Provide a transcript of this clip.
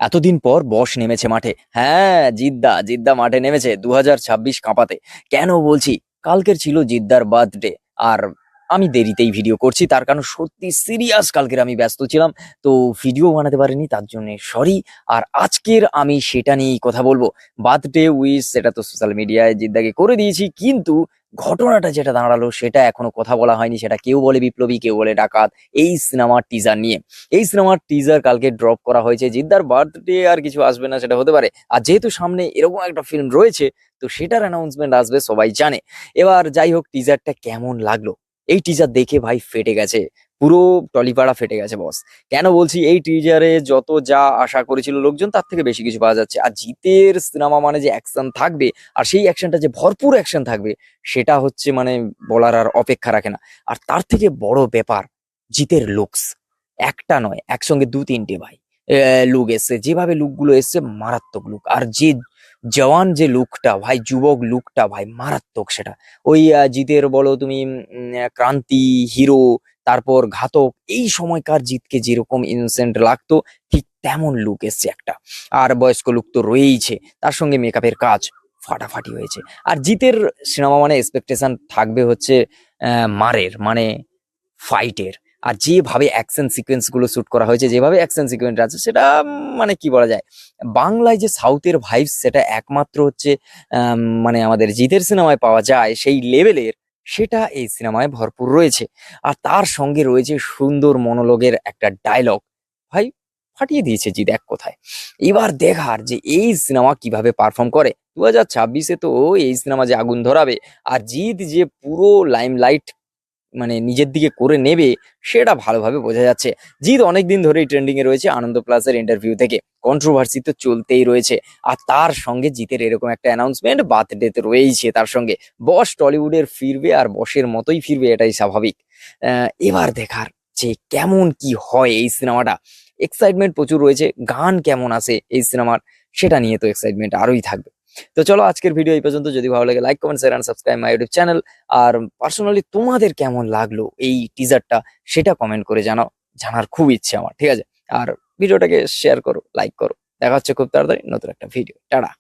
এতদিন পর বস নেমেছে মাঠে। হ্যাঁ, জিদ্দা জিদ্দা মাঠে নেমেছে 2026 কাঁপাতে। কেন বলছি? কালকের ছিল জিদ্দার বার্থডে। আর আমি দেরিতেই ভিডিও করছি, তার কারণ সত্যি সিরিয়াস, কালকের আমি ব্যস্ত ছিলাম, তো ভিডিও বানাতে পারিনি, তার জন্য সরি। আর আজকের আমি সেটা নিয়েই কথা বলবো। বার্থডে উইশ সেটা তো সোশ্যাল মিডিয়ায় জিদ্দাকে করে দিয়েছি, কিন্তু ঘটনাটা যেটা দাঁড়ালো সেটা এখনো কথা বলা হয়নি। সেটা কেউ বলে বিপ্লবী, কেউ বলে ডাকাত। এই সিনেমার টিজার নিয়ে, এই সিনেমার টিজার কালকে ড্রপ করা হয়েছে। জিদ্দার বার্থডে আর কিছু আসবে না সেটা হতে পারে, আর যেহেতু সামনে এরকম একটা ফিল্ম রয়েছে, তো সেটার অ্যানাউন্সমেন্ট আসবে, সবাই জানে। এবার যাই হোক, টিজারটা কেমন লাগলো? এই টিজার দেখে ভাই ফেটে গেছে, পুরো টলিপাড়া ফেটে গেছে বস। কেন বলছি? এই টিজারে যত যা আশা করেছিল লোকজন তার থেকে বেশি কিছু পাওয়া যাচ্ছে। আর জিতের সিনেমা মানে যে অ্যাকশন থাকবে, আর সেই অ্যাকশনটা যে ভরপুর অ্যাকশন থাকবে, সেটা হচ্ছে মানে বলার আর অপেক্ষা রাখে না। আর তার থেকে বড় ব্যাপার, জিতের লুকস। একটা নয়, একসঙ্গে দু তিনটে ভাই লুক এসছে। যেভাবে লুক গুলো এসছে, মারাত্মক লুক। আর যে জওয়ান যে লুকটা ভাই, যুবক লুকটা ভাই মারাত্মক। সেটা ওই জিতের বলো তুমি, ক্রান্তি, হিরো, তারপর ঘাতক, এই সময়কার জিতকে যেরকম ইনোসেন্ট লাগতো, ঠিক তেমন লুক এসছে একটা। আর বয়স্ক লুক তো রয়েইছে, তার সঙ্গে মেকআপের কাজ ফাটাফাটি হয়েছে। আর জিতের সিনেমা মানে এক্সপেকটেশন থাকবে হচ্ছে মারের, মানে ফাইটের। আর যেভাবে অ্যাকশন সিকোয়েন্স গুলো শুট করা হয়েছে, যেভাবে অ্যাকশন সিকোয়েন্স আছে, সেটা মানে কি বলা যায়, বাংলায় যে সাউথের ভাইবস, সেটা একমাত্র হচ্ছে মানে আমাদের জিতের সিনেমায় পাওয়া যায় সেই লেভেলের, সেটা এই সিনেমায় ভরপুর রয়েছে। আর তার সঙ্গে রয়েছে সুন্দর মনোলগের একটা ডায়লগ। ভাই ফাটিয়ে দিয়েছে জিৎ এক কথায়। এবার দেখার যে এই সিনেমা কিভাবে পারফর্ম করে। 2026-এ তো এই সিনেমা যে আগুন ধরাবে, আর জিৎ যে পুরো লাইমলাইট মানে নিজের দিকে করে নেবে, সেটা ভালোভাবে বোঝা যাচ্ছে। জিৎ অনেকদিন ধরেই ট্রেন্ডিং এ রয়েছে, আনন্দ প্লাসের ইন্টারভিউ থেকে। কন্ট্রোভার্সি তো চলতেই রয়েছে। আর তার সঙ্গে জিতের এরকম একটা অ্যানাউন্সমেন্ট, বার্থডে তো রয়েছে তার সঙ্গে। বস টলিউডের ফিরবে, আর বসের মতোই ফিরবে, এটাই স্বাভাবিক। এবার দেখার যে কেমন কি হয় এই সিনেমাটা। এক্সাইটমেন্ট প্রচুর রয়েছে। গান কেমন আসে এই সিনেমার, সেটা নিয়ে তো এক্সাইটমেন্ট আরোই থাকবে। তো চলো, আজকের ভিডিও এই পর্যন্ত। যদি ভালো লাগে, like, comment, share and subscribe my YouTube channel. আর পার্সোনালি তোমাদের কেমন লাগলো এই টিজারটা, সেটা কমেন্ট করে জানাও, জানার খুব ইচ্ছে আমার, ঠিক আছে? আর ভিডিওটাকে শেয়ার করো, লাইক করো। দেখা হচ্ছে খুব তাড়াতাড়ি নতুন একটা ভিডিও। টাটা।